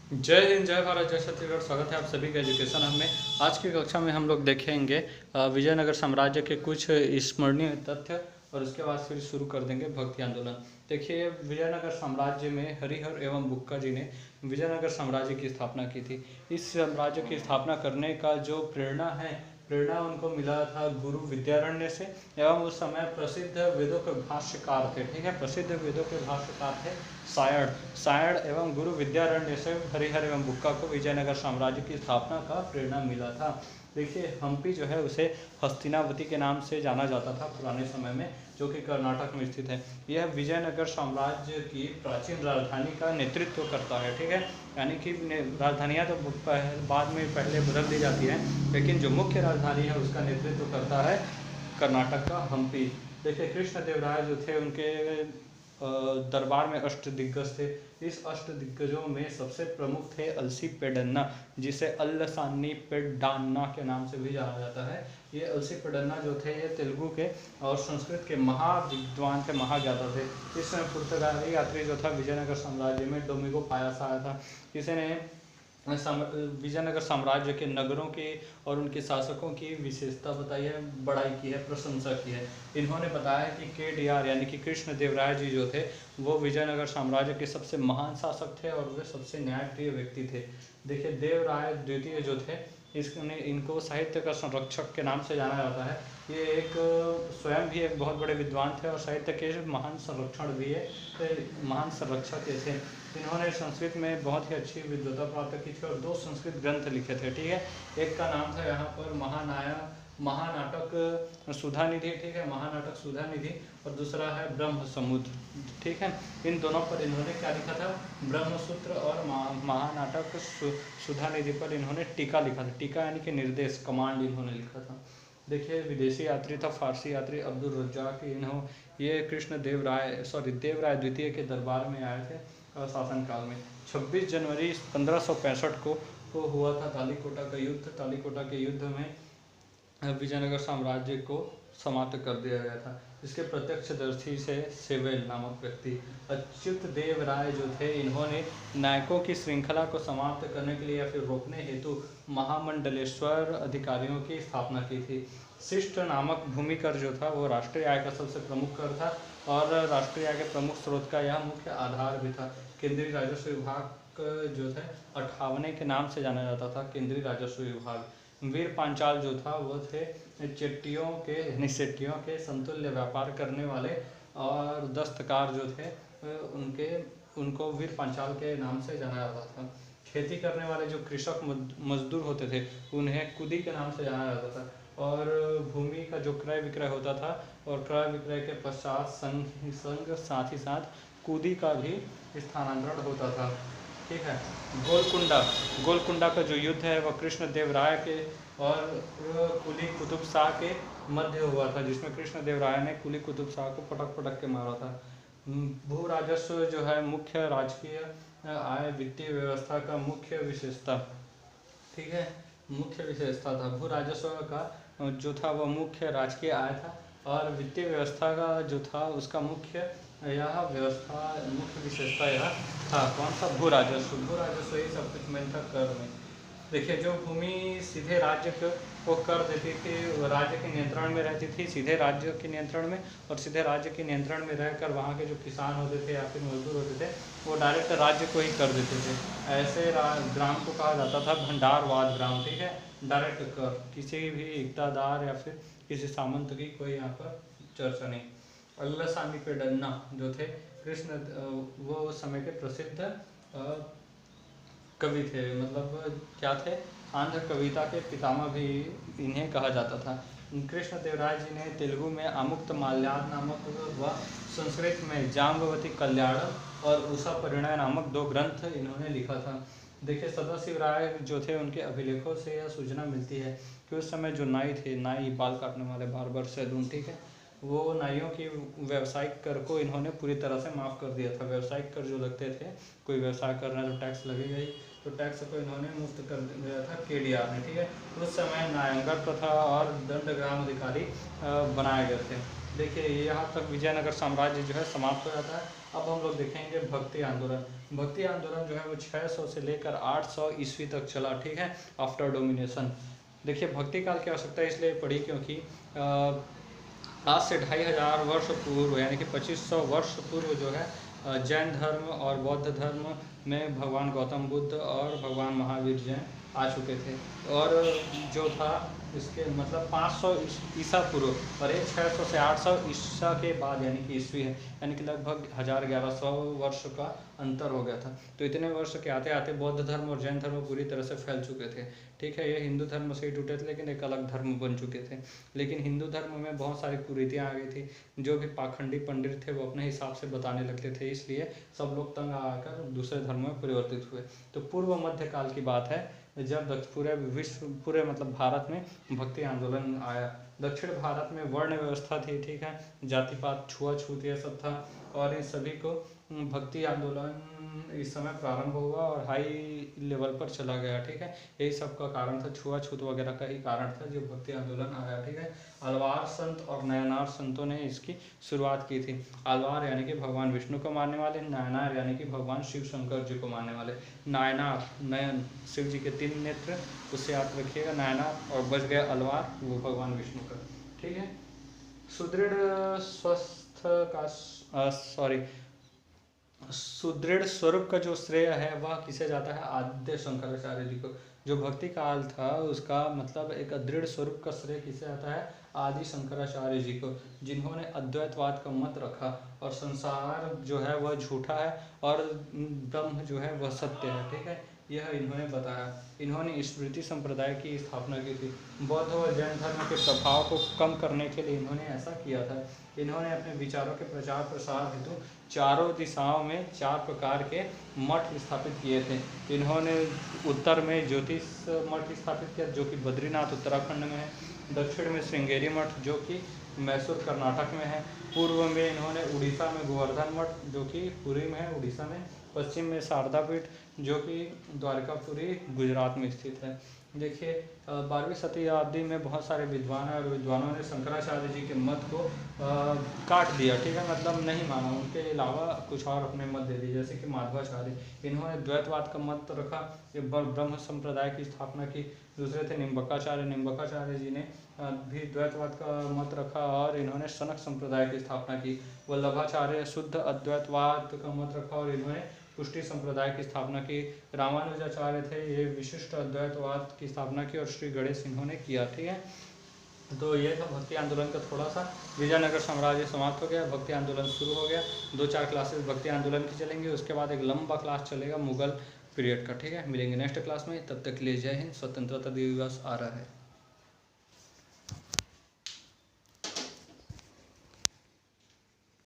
जय हिंद, जय भारत, जय छत्तीसगढ़। स्वागत है आप सभी का एजुकेशन हब में। आज की कक्षा में हम लोग देखेंगे विजयनगर साम्राज्य के कुछ स्मरणीय तथ्य और उसके बाद फिर शुरू कर देंगे भक्ति आंदोलन। देखिए, विजयनगर साम्राज्य में हरिहर एवं बुक्का जी ने विजयनगर साम्राज्य की स्थापना की थी। इस साम्राज्य की स्थापना करने का जो प्रेरणा उनको मिला था गुरु विद्यारण्य से, एवं उस समय प्रसिद्ध वेदों के भाष्यकार थे। ठीक है, प्रसिद्ध वेदों के भाष्यकार थे सायण एवं गुरु विद्यारण्य से हरिहर एवं बुक्का को विजयनगर साम्राज्य की स्थापना का प्रेरणा मिला था। देखिए, हम्पी जो है उसे हस्तिनावती के नाम से जाना जाता था पुराने समय में, जो कि कर्नाटक में स्थित है। यह विजयनगर साम्राज्य की प्राचीन राजधानी का नेतृत्व करता है। ठीक है, यानी कि राजधानियाँ तो बाद में पहले बदल दी जाती है, लेकिन जो मुख्य राजधानी है उसका नेतृत्व करता है कर्नाटक का हम्पी। देखिए, कृष्णदेवराय जो थे उनके दरबार में अष्ट दिग्गज थे। इस अष्ट दिग्गजों में सबसे प्रमुख थे अलसी पेडन्ना, जिसे अल्लसानी पेड्डान्ना के नाम से भी जाना जाता है। ये अलसी पेडन्ना जो थे ये तेलुगु के और संस्कृत के महाविद्वान थे, महाज्ञाता थे। इस समय पुर्तगाली यात्री जो था विजयनगर साम्राज्य में डोमिंगो पायास आया था। इसे ने विजयनगर साम्राज्य के नगरों के और उनके शासकों की विशेषता बताई है, बड़ाई की है, प्रशंसा की है। इन्होंने बताया कि केडीआर यानी कि कृष्णदेवराय जी जो थे वो विजयनगर साम्राज्य के सबसे महान शासक थे और वे सबसे न्यायप्रिय व्यक्ति थे। देखिए, देवराय द्वितीय जो थे इनको साहित्य का संरक्षक के नाम से जाना जाता है। ये एक स्वयं भी एक बहुत बड़े विद्वान थे और साहित्य के महान संरक्षण भी है, महान संरक्षक थे। इन्होंने संस्कृत में बहुत ही अच्छी विद्वता प्राप्त की थी और 2 संस्कृत ग्रंथ लिखे थे। ठीक है, एक का नाम था यहाँ पर महानाटक सुधानिधि। ठीक है, महानाटक सुधानिधि, और दूसरा है ब्रह्म समुद्र। ठीक है, इन दोनों पर इन्होंने क्या लिखा था, ब्रह्मसूत्र और महानाटक सुधानिधि पर इन्होंने टीका लिखा था। टीका यानी कि निर्देश, कमांड इन्होंने लिखा था। देखिए, विदेशी यात्री था फारसी यात्री अब्दुल रज्जाक। ये देवराय द्वितीय के दरबार में आए थे शासनकाल में। 26 जनवरी 1565 को हुआ था तालीकोटा का युद्ध। तालीकोटा के युद्ध में विजयनगर साम्राज्य को समाप्त कर दिया गया था। इसके प्रत्यक्षदर्शी से सेवेल नामक व्यक्ति अच्युत देव राय जो थे, इन्होंने नायकों की श्रृंखला को समाप्त करने के लिए या फिर रोकने हेतु महामंडलेश्वर अधिकारियों की स्थापना की थी। शिष्ट नामक भूमि कर जो था वो राष्ट्रीय आय का सबसे प्रमुख कर था और राष्ट्रीय आय के प्रमुख स्रोत का यह मुख्य आधार भी था। केंद्रीय राजस्व विभाग जो थे 58 के नाम से जाना जाता था, केंद्रीय राजस्व विभाग। वीर पांचाल जो था वो थे सेट्टियों के समतुल्य व्यापार करने वाले और दस्तकार जो थे उनको वीर पांचाल के नाम से जाना जाता था। खेती करने वाले जो कृषक मजदूर होते थे उन्हें कुदी के नाम से जाना जाता था। और भूमि का जो क्रय विक्रय होता था और क्रय विक्रय के पश्चात संग साथ ही साथ कुदी का भी स्थानांतरण होता था। ठीक है, गोलकुंडा का जो युद्ध है वह कृष्णदेवराय के और कुली कुतुब शाह के मध्य हुआ था, जिसमें कृष्णदेवराय ने कुली कुतुब शाह को पटक के मारा था। भू राजस्व जो है मुख्य राजकीय आय वित्तीय व्यवस्था का मुख्य विशेषता। ठीक है, मुख्य विशेषता था भू राजस्व का जो था वह मुख्य राजकीय आय था और वित्तीय व्यवस्था का जो था उसका मुख्य विशेषता यह था। कौन सा? भू राजस्व ही सब कुछ मेन था कर में। देखिए, जो भूमि सीधे राज्य को कर देती थी, राज्य के नियंत्रण में रहती थी, सीधे राज्य के नियंत्रण में, और सीधे राज्य के नियंत्रण में रहकर वहाँ के जो किसान होते थे या फिर मजदूर होते थे वो डायरेक्ट राज्य को ही कर देते थे। ऐसे ग्राम को कहा जाता था भंडारवाद ग्राम। ठीक है, डायरेक्ट कर, किसी भी इक़्तादार या फिर किसी सामंत की कोई यहाँ पर चर्चा नहीं। अल्लसानी पेडन्ना जो थे वो उस समय के प्रसिद्ध कवि थे, मतलब क्या थे, आंध्र कविता के पितामह भी इन्हें कहा जाता था। कृष्णदेवराय जी ने तेलुगु में आमुक्त माल्याद नामक व संस्कृत में जाम्बवती कल्याणम और उषा परिणय नामक 2 ग्रंथ इन्होंने लिखा था। देखिए, सदाशिव राय जो थे उनके अभिलेखों से यह सूचना मिलती है कि उस समय जो नाई बाल काटने वाले बार्बर सैलून, ठीक है, वो नाइयों की व्यावसायिक कर को इन्होंने पूरी तरह से माफ़ कर दिया था। व्यावसायिक कर जो लगते थे, कोई व्यवसाय करना है तो टैक्स लगेगा ही, तो टैक्स को इन्होंने मुक्त कर दिया था केडीआर ने। ठीक है, उस समय नायंगर प्रथा और दंड ग्राम अधिकारी बनाए गए थे। देखिए, यहाँ तक विजयनगर साम्राज्य जो है समाप्त हो जाता है अब हम लोग देखेंगे भक्ति आंदोलन। भक्ति आंदोलन जो है वो 600 से लेकर 800 ईस्वी तक चला, ठीक है, आफ्टर डोमिनेशन। देखिए भक्ति काल की आवश्यकता इसलिए पड़ी क्योंकि आज से 2500 वर्ष पूर्व यानी कि 2500 वर्ष पूर्व जो है जैन धर्म और बौद्ध धर्म में भगवान गौतम बुद्ध और भगवान महावीर जैन आ चुके थे। और जो था इसके मतलब 500 ईसा पूर्व और एक 600 से 800 ईसा के बाद यानी कि ईस्वी है, यानी कि लगभग 1100 वर्ष का अंतर हो गया था। तो इतने वर्ष के आते आते बौद्ध धर्म और जैन धर्म पूरी तरह से फैल चुके थे, ठीक है। ये हिंदू धर्म से ही टूटे थे लेकिन एक अलग धर्म बन चुके थे। लेकिन हिंदू धर्म में बहुत सारी कुरीतियाँ आ गई थी, जो भी पाखंडी पंडित थे वो अपने हिसाब से बताने लगते थे, इसलिए सब लोग तंग आकर दूसरे धर्म में परिवर्तित हुए। तो पूर्व मध्य काल की बात है जब पूरे विश्व पूरे मतलब भारत में भक्ति आंदोलन आया। दक्षिण भारत में वर्ण व्यवस्था थी, ठीक है, जाति पात छुआछूत ये सब था, और इन सभी को भक्ति आंदोलन इस समय प्रारंभ हुआ और हाई लेवल पर चला गया, ठीक है। यही सब का कारण था, छुआछूत वगैरह का ही कारण था जो भक्ति आंदोलन आया, ठीक है। अलवार संत और नयनार संतों ने इसकी शुरुआत की थी। अलवार यानी कि भगवान विष्णु को मानने वाले, नयनार यानी कि भगवान शिव शंकर जी को मानने वाले। नायनार नयन शिव जी के 3 नेत्र, उससे याद रखिएगा नायनार, और बच गया अलवार वो भगवान विष्णु का, ठीक है। सुदृढ़ स्वस्थ का सुदृढ़ स्वरूप का जो श्रेय है वह किसे जाता है? आद्य शंकराचार्य जी को। जो भक्ति काल था उसका मतलब एक दृढ़ स्वरूप का श्रेय किसे आता है? आदि शंकराचार्य जी को, जिन्होंने अद्वैतवाद का मत रखा और संसार जो है वह झूठा है और ब्रह्म जो है वह सत्य है, ठीक है। यह इन्होंने बताया। इन्होंने स्मृति संप्रदाय की स्थापना की थी। बौद्ध और जैन धर्म के प्रभाव को कम करने के लिए इन्होंने ऐसा किया था। इन्होंने अपने विचारों के प्रचार प्रसार हेतु चारों दिशाओं में 4 प्रकार के मठ स्थापित किए थे। इन्होंने उत्तर में ज्योतिष मठ स्थापित किया जो कि बद्रीनाथ उत्तराखंड में है, दक्षिण में श्रृंगेरी मठ जो कि मैसूर कर्नाटक में है, पूर्व में इन्होंने उड़ीसा में गोवर्धन मठ जो कि पुरी में है उड़ीसा में, पश्चिम में शारदा पीठ जो कि द्वारकापुरी गुजरात में स्थित है। देखिए 12वीं शताब्दी में बहुत सारे विद्वान और विद्वानों ने शंकराचार्य जी के मत को काट दिया, ठीक है, मतलब नहीं माना, उनके अलावा कुछ और अपने मत दे दिए। जैसे कि माधवाचार्य, इन्होंने द्वैतवाद का मत रखा, ब्रह्म संप्रदाय की स्थापना की। दूसरे थे निम्बकाचार्य जी ने भी द्वैतवाद का मत रखा और इन्होंने सनक संप्रदाय की स्थापना की। वल्लभाचार्य शुद्ध अद्वैतवाद का मत रखा और इन्होंने पुष्टि संप्रदाय की स्थापना की। रामानुजाचार्य थे, ये विशिष्ट अद्वैतवाद की स्थापना की, और श्री गणेश इन्होंने किया, ठीक है। तो ये था भक्ति आंदोलन का थोड़ा सा। विजयनगर साम्राज्य समाप्त हो गया, भक्ति आंदोलन शुरू हो गया। 2-4 क्लासेस भक्ति आंदोलन की चलेंगी, उसके बाद एक लंबा क्लास चलेगा मुगल पीरियड का, ठीक है। मिलेंगे नेक्स्ट क्लास में, तब तक के लिए जय हिंद। स्वतंत्रता दिवस आ रहा है।